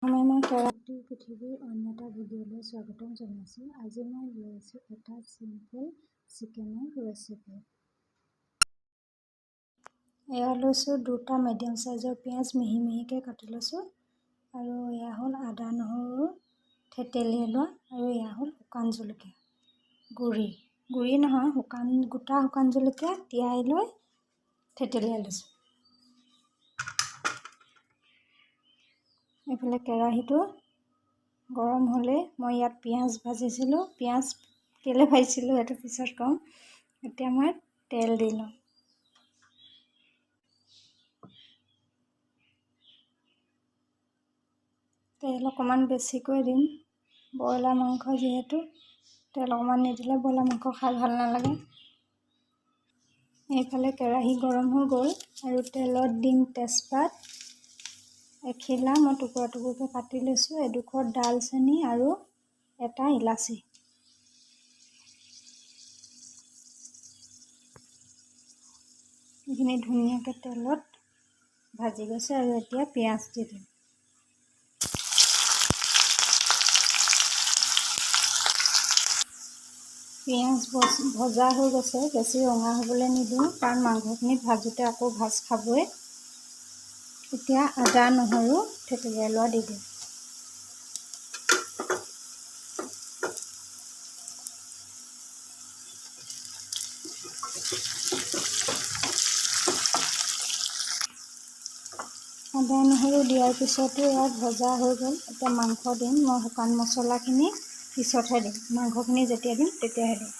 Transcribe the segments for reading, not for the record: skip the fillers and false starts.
মই কেৰাটি পৃথিৱীৰ অন্য এটা ভিডিঅ'লৈ স্বাগতম জনাইছোঁ। আজি মই লৈ আহিছোঁ এটা চিম্পল চিকেনৰ ৰেচিপি। এয়া লৈছোঁ দুটা মিডিয়াম চাইজৰ পিঁয়াজ মিহি মিহিকৈ কাটি লৈছোঁ, আৰু এয়া হ'ল আদা নহৰু থেতেলিয়াই লোৱা, আৰু এয়া হ'ল শুকান জলকীয়া গুড়ি নহয়, গোটা শুকান জলকীয়া তিয়াই লৈ থেতেলিয়াই লৈছোঁ। এইফালে কেৰাহীটো গৰম হ'লে মই ইয়াত পিঁয়াজ ভাজিছিলোঁ। পিঁয়াজ কেলৈ ভাজিছিলোঁ সেইটো পিছত ক'ম। এতিয়া মই তেল দি লওঁ। তেল অকণমান বেছিকৈ দিম, ব্ৰইলাৰ মাংস যিহেতু তেল অকণমান নিদিলে ব্ৰইলাৰ মাংস খাই ভাল নালাগে। এইফালে কেৰাহী গৰম হৈ গ'ল, আৰু তেলত দিম তেজপাত এখিলা মই টুকুৰা টুকুৰকৈ কাটি লৈছোঁ, এডোখৰ ডালচেনি আৰু এটা ইলাচি। এইখিনি ধুনীয়াকৈ তেলত ভাজি গৈছে, আৰু এতিয়া পিঁয়াজ দি দিম। পিঁয়াজ ভজা হৈ গৈছে, বেছি ৰঙা হ'বলৈ নিদিওঁ, কাৰণ মাংসখিনিত ভাজোঁতে আকৌ ভাজ খাবই। এতিয়া আদা নহৰু থেতেলিয়াই লোৱা দি দিম। আদা নহৰু দিয়াৰ পিছতো ইয়াত ভজা হৈ গ'ল। এতিয়া মাংস দিম। মই শুকান মছলাখিনি পিছতহে দিম, মাংসখিনি যেতিয়া দিম তেতিয়াহে দিম।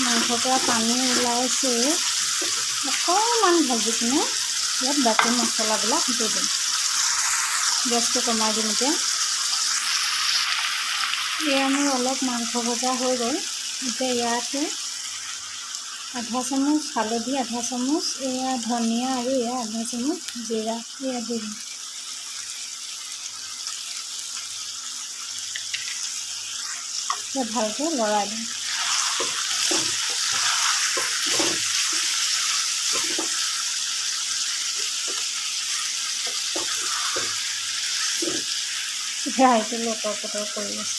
মাংসৰ পৰা পানী ওলাইছে, অকণমান ভাজি কিনে ইয়াত বাকী মছলাবিলাক দি দিম। গেছটো কমাই দিম এতিয়া। এয়া মোৰ অলপ মাংস ভজা হৈ গ'ল। এতিয়া ইয়াতে আধা চামুচ হালধি, আধা চামুচ এয়া ধনিয়া, আৰু এয়া আধা চামুচ জিৰা এয়া দি দিম। এতিয়া ভালকৈ লৰাই দিম। কেৰাহীটো লটৰ পটৰ কৰি আছে।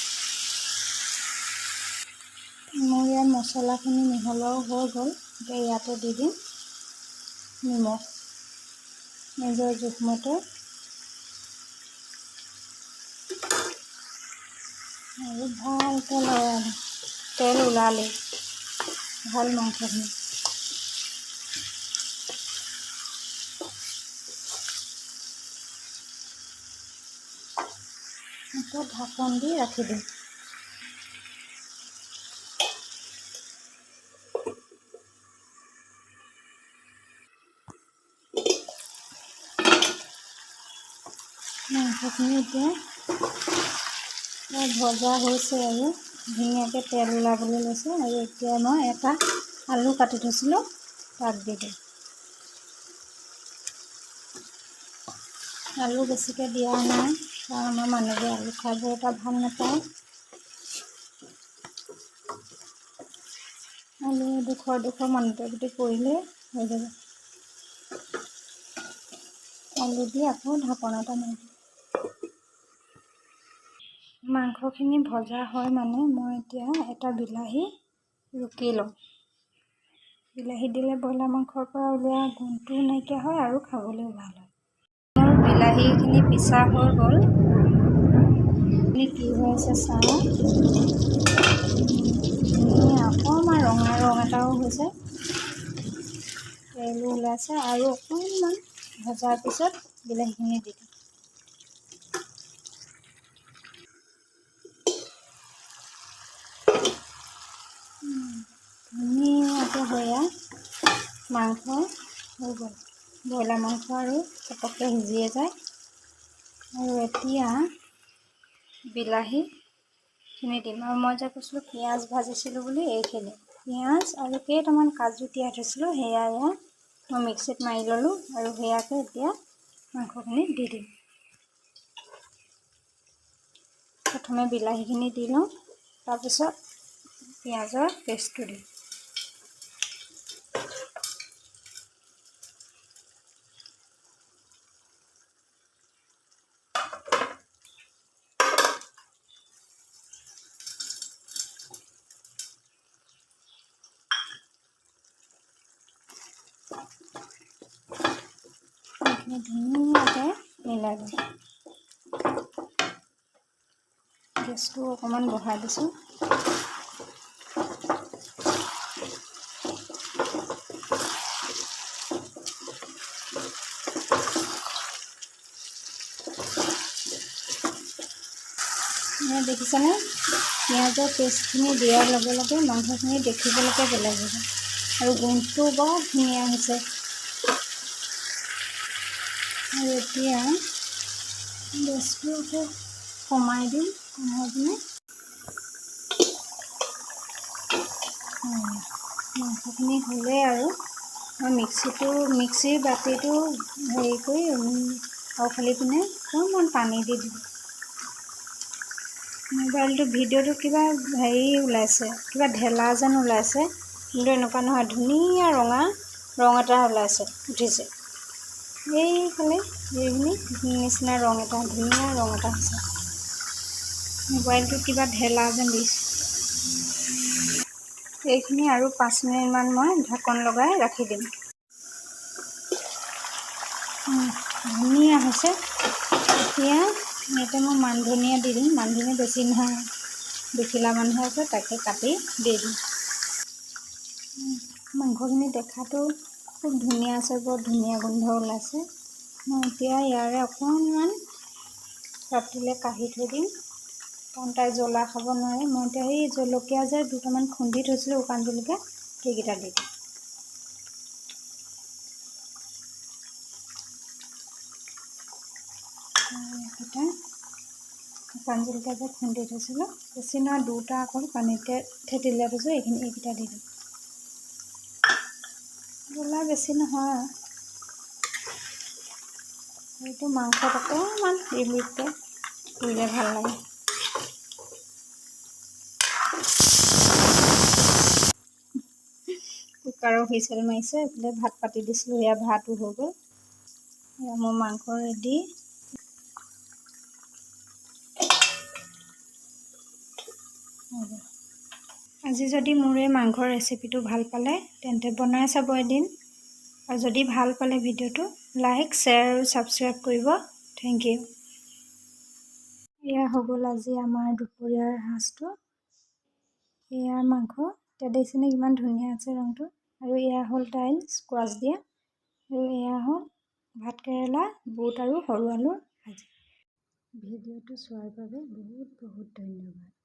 মোৰ ইয়াত মছলাখিনি মিহলোৱাও হৈ গ'ল। এতিয়া ইয়াতে দি দিম নিমখ নিজৰ জোখমতে, আৰু ভালকৈ লৰাই দিম। তেল ওলালেই ভাল মাংসখিনি। এতিয়া ঢাকন দি ৰাখি দিম। মাংসখিনি এতিয়া ভজা হৈছে, আৰু ধুনীয়াকৈ তেল ওলাবলৈ লৈছে। আৰু এতিয়া মই এটা আলু কাটি থৈছিলোঁ তাক দি দিম। আলু বেছিকৈ দিয়া নাই, কাৰণ আমাৰ মানুহবোৰে আলু খাই বৰ এটা ভাল নাপায়। আলু দুখৰ মানুহটোৰ প্ৰতি পৰিলে হৈ যাব। আলু দি আকৌ ঢাকন এটা মাৰি দিম। মাংসখিনি ভজা হয় মানে মই এতিয়া এটা বিলাহী ৰুকি লওঁ। বিলাহী দিলে ব্ৰইলাৰ মাংসৰ পৰা ওলোৱা গোন্ধটোও নাইকিয়া হয়, আৰু খাবলৈও ভাল হয়। মোৰ বিলাহীখিনি পিছা হৈ গ'ল। কি হৈ আছে চাওঁ। অকণমান ৰঙা ৰং এটাও হৈছে, তেলো ওলাইছে, আৰু অকণমান ভজাৰ পিছত বিলাহীখিনি দি দিম। ধুনীয়াকৈ হয়া মাংস হৈ গ'ল। ব্ৰইলাৰ মাংস আৰু পটককৈ সিজিয়ে যায়, আৰু এতিয়া বিলাহীখিনি দিম। আৰু মই যে কৈছিলোঁ পিঁয়াজ ভাজিছিলোঁ বুলি, এইখিনি পিঁয়াজ আৰু কেইটামান কাজু তিয়াই থৈছিলোঁ, সেয়া মই মিক্সিত মাৰি ল'লোঁ আৰু সেয়াকে এতিয়া মাংসখিনি দি দিম। প্ৰথমে বিলাহীখিনি দি লওঁ, তাৰপিছত পিঁয়াজৰ পেষ্টটো দিম। এইখিনি ধুনীয়াকৈ মিলাই দিম। গেছটো অকণমান বঢ়াই দিছোঁ। দেখিছেনে, পিঁয়াজৰ পেষ্টখিনি দিয়াৰ লগে লগে মাংসখিনি দেখিবলৈকে বেলেগ হ'ব আৰু গোন্ধটো বৰ ধুনীয়া হৈছে। আৰু এতিয়া গেছটো আকৌ কমাই দিম, কমাই পিনে মাংসখিনি হ'লেই আৰু মই মিক্সিৰ বাতিটো হেৰি কৰি আওফালি পিনে অকণমান পানী দি দিলোঁ। ভিডিঅ'টো কিবা হেৰি ওলাইছে, কিবা ঢেলা যেন ওলাইছে, কিন্তু এনেকুৱা নহয়, ধুনীয়া ৰঙা ৰং এটা উঠিছে। এইফালে এইখিনি নিচিনা ৰং এটা, ধুনীয়া ৰং এটা হৈছে। মোবাইলটো কিবা ঢেলা যেন দিছে। এইখিনি আৰু 5 মিনিটমান মই ঢাকন লগাই ৰাখি দিম। ধুনীয়া হৈছে। এতিয়া ইয়াতে মই মান ধনিয়া দি দিম। মান ধনিয়া বেছি নহয়, 2 কিলা মানুহ আছে, তাকে কাটি দি দিম। মাংসখিনি দেখাতো খুব ধুনীয়া আছে, বৰ ধুনীয়া গোন্ধ ওলাইছে। মই এতিয়া ইয়াৰে অকণমান ৰাতিলৈ কাঢ়ি থৈ দিম, কাৰণ তাই জ্বলা খাব নোৱাৰে। মই এতিয়া সেই জলকীয়া যে দুটামান খুন্দি থৈছিলোঁ, শুকান জলকীয়া, সেইকেইটা দি দিম। শুকান জলকীয়া যে খুন্দি থৈছিলোঁ, বেছি নহয়, 2টা অকল পানীতে থেতেলিয়াই থৈছোঁ, এইকেইটা দি দিম। জ্বলা বেছি নহয়, এইটো মাংসত অকণমান ৰিবৰিবকৈ পৰিলে ভাল লাগে। কুকাৰৰ হুইচেল মাৰিছে, এইফালে ভাত পাতি দিছিলোঁ, সেয়া ভাতো হৈ গ'ল। এয়া মোৰ মাংস ৰেডি। আজি যদি মোৰ এই মাংসৰ ৰেচিপিটো ভাল পালে, তেন্তে বনাই চাব এদিন। আৰু যদি ভাল পালে ভিডিঅ'টো লাইক, শ্বেয়াৰ আৰু ছাবস্ক্ৰাইব কৰিব। Thank you. এয়া হৈ গ'ল আজি আমাৰ দুপৰীয়াৰ সাজটো। এয়া মাংস, এতিয়া দেখিছেনে কিমান ধুনীয়া আছে ৰংটো। আৰু এয়া হ'ল দাইল, স্কোৱাছ দিয়া, আৰু এয়া হ'ল ভাতকেৰেলা, বুট আৰু সৰু আলুৰ ভাজি। ভিডিঅ'টো চোৱাৰ বাবে বহুত বহুত ধন্যবাদ।